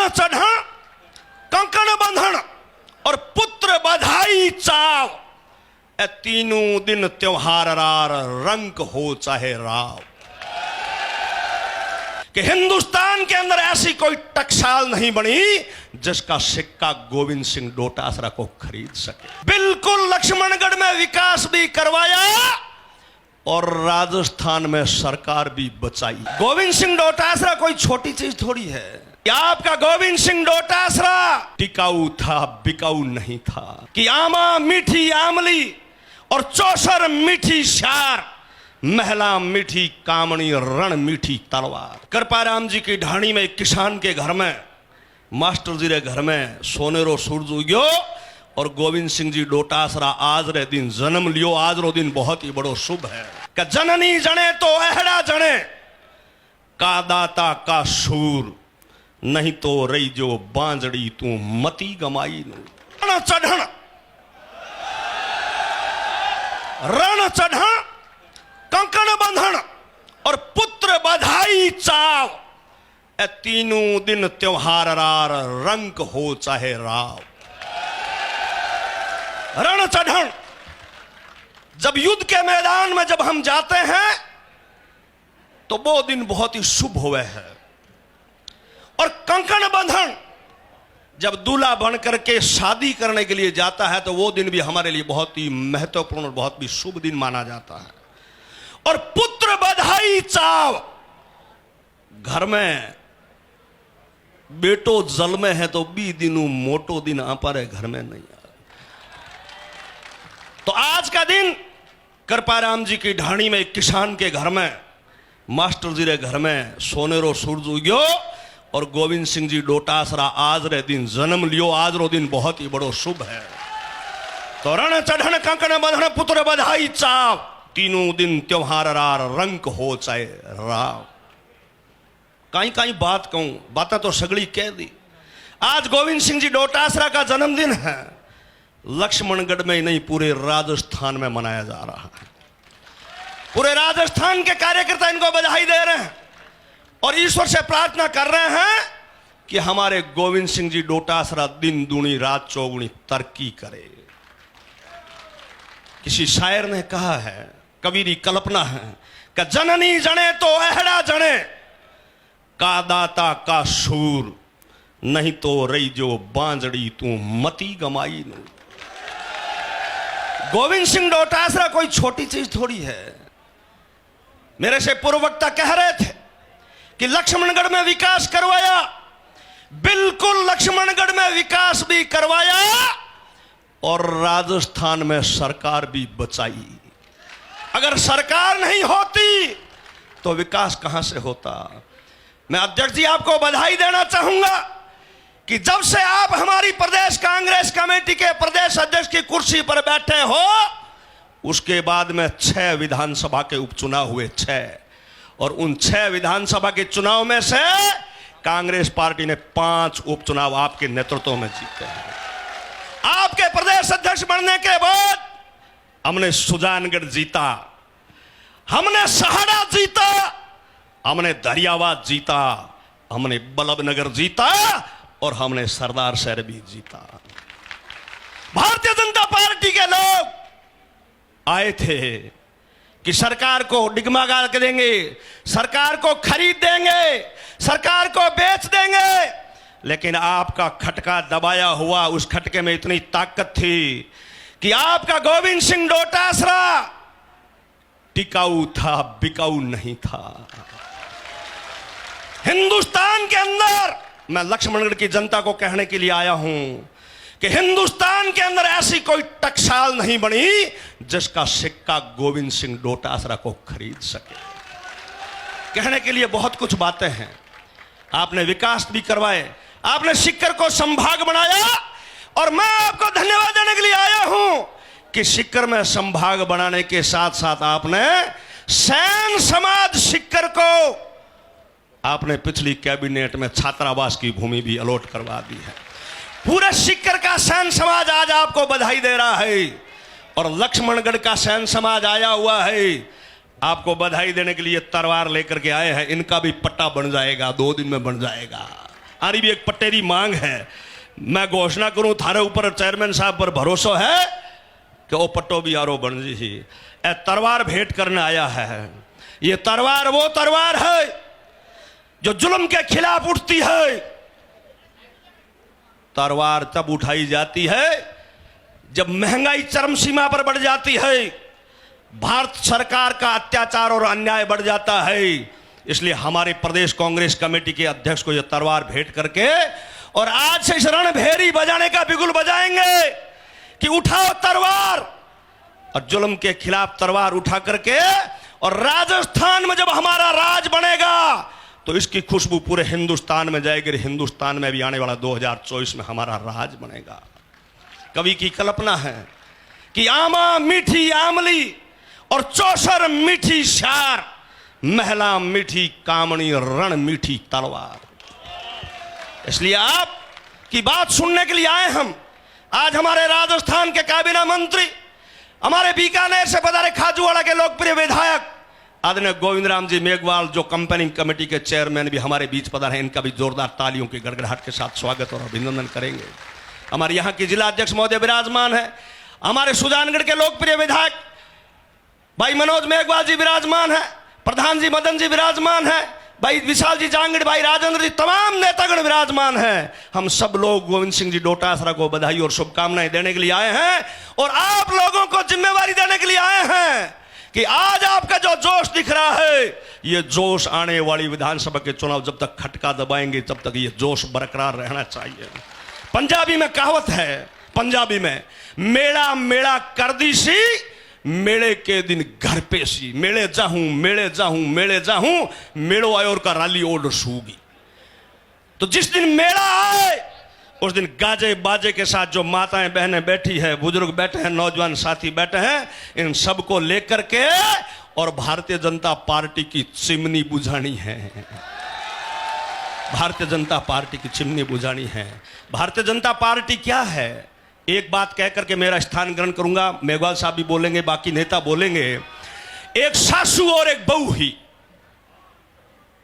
रण चढ़ण कंकण बंधन और पुत्र बधाई चाव, ए तीनों दिन त्योहार रार रंग हो चाहे राव। कि हिंदुस्तान के अंदर ऐसी कोई टकसाल नहीं बनी जिसका सिक्का गोविंद सिंह डोटासरा को खरीद सके। बिल्कुल लक्ष्मणगढ़ में विकास भी करवाया और राजस्थान में सरकार भी बचाई। गोविंद सिंह डोटासरा कोई छोटी चीज थोड़ी है। क्या आपका गोविंद सिंह डोटासरा टिकाऊ था, बिकाऊ नहीं था। कि आमा मीठी आमली और चौसर मीठी शार, महला मीठी कामणी रण मीठी तलवार। कृपाराम जी की ढाणी में एक किसान के घर में, मास्टर जी रे घर में सोनेरो सूरज उग्यो और गोविंद सिंह जी डोटासरा आज रे दिन जन्म लियो। आज रो दिन बहुत ही बड़ो शुभ है। कि जननी जने तो अहड़ा जने, का दाता का सूर, नहीं तो रही जो बांजड़ी तू मती गमाई नु। रण चढ़ण कंकण बंधन और पुत्र बधाई चाव, ए तीनों दिन त्योहार रार रंग हो चाहे राव। रण चढ़ण, जब युद्ध के मैदान में जब हम जाते हैं तो वो दिन बहुत ही शुभ हुए है। और कंकण बंधन, जब दूल्हा बन करके शादी करने के लिए जाता है तो वो दिन भी हमारे लिए बहुत ही महत्वपूर्ण और बहुत भी शुभ दिन माना जाता है। और पुत्र बधाई चाव, घर में बेटो जल में है तो बी दिनू मोटो दिन आ पर घर में नहीं आ। तो आज का दिन कृपाराम जी की ढाणी में एक किसान के घर में, मास्टर जी रे घर में सोनेरो सूरज उग्यो और गोविंद सिंह जी डोटासरा आज रे दिन जन्म लियो। आज रो दिन बहुत ही बड़ो शुभ है। तो रण चढ़ण कंकण बंधन पुत्र बधाई चाव, तीनों दिन त्योहार रार रंग हो चाहे राव। कहीं कहीं बात कहूं, बातें तो सगड़ी कह दी। आज गोविंद सिंह जी डोटासरा का जन्मदिन है। लक्ष्मणगढ़ में ही नहीं, पूरे राजस्थान में मनाया जा रहा है। पूरे राजस्थान के कार्यकर्ता इनको बधाई दे रहे हैं और ईश्वर से प्रार्थना कर रहे हैं कि हमारे गोविंद सिंह जी डोटासरा दिन दूनी रात चौगुनी तरक्की करे। किसी शायर ने कहा है, कबीरी कल्पना है, कि जननी जने तो अहड़ा जने, का दाता का सूर, नहीं तो रही जो बांजड़ी तू मती गमाई नु। गोविंद सिंह डोटासरा कोई छोटी चीज थोड़ी है। मेरे से पूर्व वक्ता कह रहे थे कि लक्ष्मणगढ़ में विकास करवाया। बिल्कुल लक्ष्मणगढ़ में विकास भी करवाया और राजस्थान में सरकार भी बचाई। अगर सरकार नहीं होती तो विकास कहां से होता। मैं अध्यक्ष जी आपको बधाई देना चाहूंगा कि जब से आप हमारी प्रदेश कांग्रेस कमेटी के प्रदेश अध्यक्ष की कुर्सी पर बैठे हो, उसके बाद में 6 विधानसभा के उपचुनाव हुए। 6 और उन 6 विधानसभा के चुनाव में से कांग्रेस पार्टी ने 5 उपचुनाव आपके नेतृत्व में जीते हैं। आपके प्रदेश अध्यक्ष बनने के बाद हमने सुजानगढ़ जीता, हमने सहाड़ा जीता, हमने दरियावाद जीता, हमने बल्लभनगर जीता और हमने सरदार शहर भी जीता। भारतीय जनता पार्टी के लोग आए थे कि सरकार को डिगमगा के देंगे, सरकार को खरीद देंगे, सरकार को बेच देंगे, लेकिन आपका खटका दबाया हुआ, उस खटके में इतनी ताकत थी कि आपका गोविंद सिंह डोटासरा टिकाऊ था, बिकाऊ नहीं था। हिंदुस्तान के अंदर, मैं लक्ष्मणगढ़ की जनता को कहने के लिए आया हूं कि हिंदुस्तान के अंदर ऐसी कोई टकसाल नहीं बनी जिसका सिक्का गोविंद सिंह डोटासरा को खरीद सके। कहने के लिए बहुत कुछ बातें हैं। आपने विकास भी करवाए, आपने सीकर को संभाग बनाया और मैं आपको धन्यवाद देने के लिए आया हूं कि सीकर में संभाग बनाने के साथ साथ आपने सैन समाज सीकर को आपने पिछली कैबिनेट में छात्रावास की भूमि भी अलॉट करवा दी है। पूरे सीकर का सैन समाज आज आपको बधाई दे रहा है और लक्ष्मणगढ़ का सैन समाज आया हुआ है, आपको बधाई देने के लिए तलवार लेकर के आए हैं। इनका भी पट्टा बन जाएगा, 2 दिन में बन जाएगा। आरी भी एक पटेरी मांग है। मैं घोषणा करूं थारे ऊपर चेयरमैन साहब पर भरोसा है कि वो पट्टो भी आरो बन जी। ए तलवार भेंट करने आया है। ये तलवार वो तलवार है जो जुल्म के खिलाफ उठती है। तलवार तब उठाई जाती है जब महंगाई चरम सीमा पर बढ़ जाती है, भारत सरकार का अत्याचार और अन्याय बढ़ जाता है। इसलिए हमारे प्रदेश कांग्रेस कमेटी के अध्यक्ष को यह तलवार भेंट करके और आज से इस रणभेरी बजाने का बिगुल बजाएंगे कि उठाओ तलवार, और जुल्म के खिलाफ तलवार उठा करके, और राजस्थान में जब हमारा राज बनेगा तो इसकी खुशबू पूरे हिंदुस्तान में जाएगी। हिंदुस्तान में भी आने वाला 2024 में हमारा राज बनेगा। कवि की कल्पना है कि आमा मीठी आमली और चौसर मीठी शार, महला मीठी कामणी रण मीठी तलवार। इसलिए आप की बात सुनने के लिए आए हम। आज हमारे राजस्थान के काबीना मंत्री, हमारे बीकानेर से पधारे खाजूवाड़ा के लोकप्रिय विधायक आदरणीय गोविंद राम जी मेघवाल, जो कंपेनिंग कमेटी के चेयरमैन भी हमारे बीच पधारे हैं, इनका भी जोरदार तालियों की गड़गड़ाहट के साथ स्वागत और अभिनंदन करेंगे। हमारे यहाँ की जिला अध्यक्ष महोदय विराजमान है। हमारे सुजानगढ़ के लोकप्रिय विधायक भाई मनोज मेघवाल जी विराजमान है। प्रधान जी मदन जी विराजमान है। भाई विशाल जी जांगड़, भाई राजेंद्र जी, तमाम नेतागण विराजमान हैं। हम सब लोग गोविंद सिंह जी डोटासरा को बधाई और शुभकामनाएं देने के लिए आए हैं, और आप लोगों को जिम्मेवारी देने के लिए आए हैं कि आज आपका जो जोश दिख रहा है, ये जोश आने वाली विधानसभा के चुनाव जब तक खटका दबाएंगे तब तक ये जोश बरकरार रहना चाहिए। पंजाबी में कहावत है, पंजाबी में, मेड़ा मेड़ा कर दी सी, मेले के दिन घर पे सी। मेले जाहूं मेले जाहूं मेले जाहूं, मेड़ो आयोर का राली ओड सूगी। तो जिस दिन मेला आए उस दिन गाजे बाजे के साथ जो माताएं बहनें बैठी है, बुजुर्ग बैठे हैं, नौजवान साथी बैठे हैं, इन सबको लेकर के और भारतीय जनता पार्टी की चिमनी बुझानी है। भारतीय जनता पार्टी की चिमनी बुझानी है। भारतीय जनता पार्टी क्या है, एक बात कह करके मेरा स्थान ग्रहण करूंगा। मेघवाल साहब भी बोलेंगे, बाकी नेता बोलेंगे। एक सासू और एक बहू ही,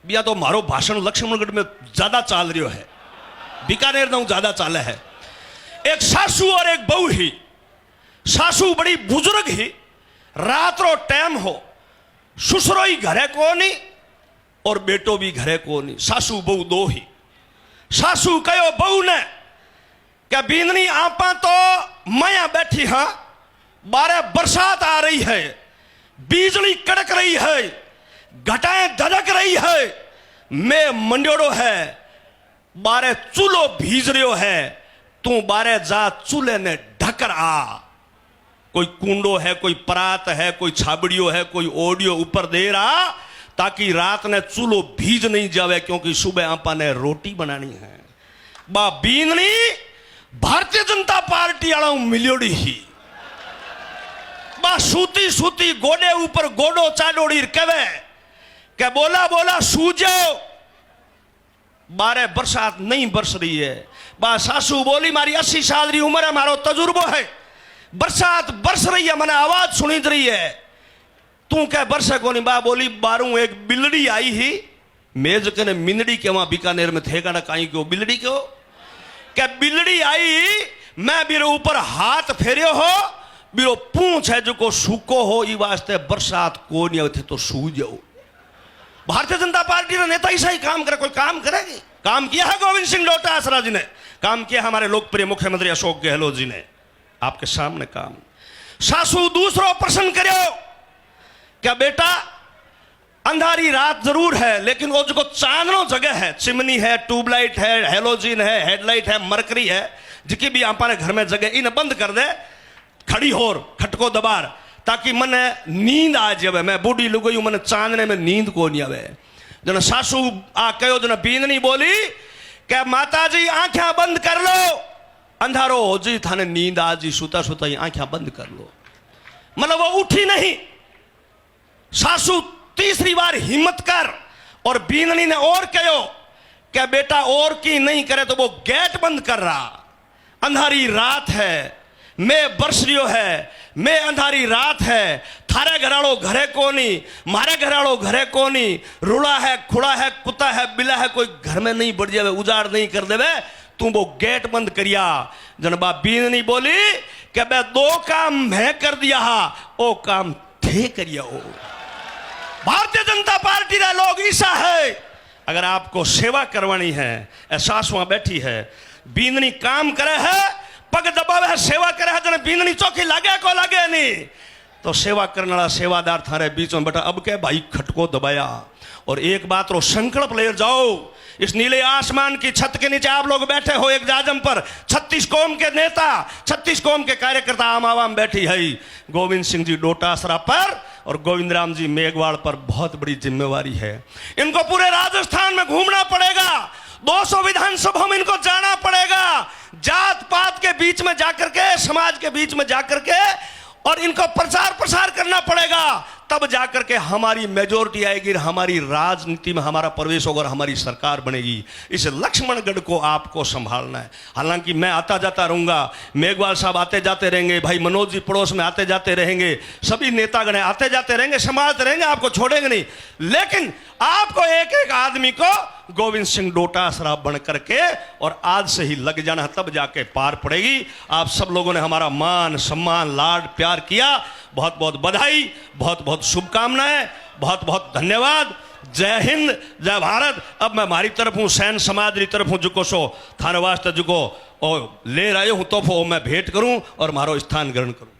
या तो मारो भाषण लक्ष्मणगढ़ में ज्यादा चाल रही है, बीकानेर में ज्यादा चाले है। एक सासू और एक बहू ही। सासू बड़ी बुजुर्ग ही, रात रो टाइम हो, ससुरो ही घरे को नहीं और बेटो भी घरे को नहीं, सासू बहू दो ही। सासू कहो बहू ने क्या बींदनी आपा तो मैं बैठी हाँ, बारह बरसात आ रही है, बिजली कड़क रही है, घटाएं धड़क रही है, मैं मंडोड़ो है, बारे चूल्हो भीज रहो है, तू बारे जा चूल्हे ने ढकर आ। कोई कुंडो है, कोई परात है, कोई छाबड़ियो है, कोई ओडियो ऊपर दे रहा ताकि रात ने चूल्हो भीज नहीं जावे, क्योंकि सुबह आपा ने रोटी बनानी है। बा बीननी भारतीय जनता पार्टी वालों मिलियोड़ी ही। बा सूती सूती गोडे ऊपर गोडो चाडोड़ी कवे के बोला बोला सूजो, बारे बरसात नहीं बरस रही है। बा सासू बोली मारी 80 साल की उम्र है, मारो तजुर्बो है, बरसात बरस रही है, मैंने आवाज सुनी रही है, तू क्या बरसे को नहीं। बा बोली बारू एक बिल्ली आई ही, मेज के ने मिंदड़ी के वहां बीकानेर में थे का कहीं क्यों बिल्ली क्यों क्या बिल्ली आई, मैं बिरो ऊपर हाथ फेरियो हो, बिरो पूछ है जो को सूको हो, ई वास्ते बरसात को नहीं थे तो सू जाओ। भारतीय जनता पार्टी ने नेता ऐसा ही काम करे, कोई काम करेगी। काम किया है गोविंद सिंह डोटासरा जी ने, काम किया हमारे लोकप्रिय मुख्यमंत्री अशोक गहलोत जी ने, आपके सामने काम। सासू दूसरों प्रश्न करो क्या बेटा, अंधारी रात जरूर है लेकिन वो जो चांदनो जगह है, चिमनी है, ट्यूबलाइट है, हेलोजिन है, हेडलाइट है, मरकरी है, जिकी भी आपने घर में जगह इन्हें बंद कर दे, खड़ी होर खटको दबार, ताकि मने नींद आ जावे। मैं बूढ़ी लुग गई, मैंने चांदने में नींद को नहीं आवे। जन सासू आ कहो, जन बींदनी बोली क्या माता जी आंखें बंद कर लो, अंधारो हो जी, थाने नींद आ जी, सुता सुता ही आंखें बंद कर लो। मतलब वो उठी नहीं। सासू तीसरी बार हिम्मत कर, और बींदनी ने और कहो क्या बेटा और की नहीं करे तो वो गेट बंद कर रहा, अंधारी रात है, मैं बरसरियो है, मैं अंधारी रात है, थारे घराड़ो घरे कोनी, मारे घराड़ो घरे कोनी, रुड़ा है, खुड़ा है, कुत्ता है, बिला है, कोई घर में नहीं बढ़ जावे, उजाड़ नहीं कर देवे, तू वो गेट बंद करिया। जनबा बीन नहीं बोली कि मैं 2 काम मैं कर दिया हा, ओ काम थे करिया हो। भारतीय जनता पार्टी का लोग ऐसा है, अगर आपको सेवा करवानी है, एहसास वहां बैठी है, बींदनी काम करे है, पग दबावे है, सेवा करे है, जने बींदनी चौकी लागे को लागे नहीं, तो सेवा करने वाला सेवादार थारे बीच में बेटा अब के भाई खटको दबाया। और एक बात रो संकल्प ले जाओ, इस नीले आसमान की छत के नीचे आप लोग बैठे हो एक जाजम पर, 36 कौम के नेता, 36 कौम के कार्यकर्ता आम आवाम बैठी है। गोविंद सिंह जी डोटासरा पर और गोविंद राम जी मेघवाल पर बहुत बड़ी जिम्मेवारी है। इनको पूरे राजस्थान में घूमना पड़ेगा, 200 विधानसभा में इनको जाना पड़ेगा, जात पात के बीच में जाकर के, समाज के बीच में जाकर के, और इनको प्रचार प्रसार करना पड़ेगा, तब जाकर के हमारी मेजोरिटी आएगी, हमारी राजनीति में हमारा प्रवेश होगा, हमारी सरकार बनेगी। इस लक्ष्मणगढ़ को आपको संभालना है। हालांकि मैं आता जाता रहूंगा, मेघवाल साहब आते जाते रहेंगे, भाई मनोज जी पड़ोस में आते जाते रहेंगे, सभी नेतागण आते जाते रहेंगे, संभालते रहेंगे, आपको छोड़ेंगे नहीं। लेकिन आपको एक एक आदमी को गोविंद सिंह डोटासरा बन करके और आज से ही लग जाना, तब जाके पार पड़ेगी। आप सब लोगों ने हमारा मान सम्मान लाड प्यार किया, बहुत बहुत बधाई, बहुत बहुत शुभकामनाएं, बहुत बहुत धन्यवाद। जय हिंद, जय भारत। अब मैं हमारी तरफ हूँ, सैन समाज की तरफ हूँ, जुको सो थाने वास्ते जुको और ले रहे हूँ तोहफो मैं भेंट करूँ और मारो स्थान ग्रहण करूँ।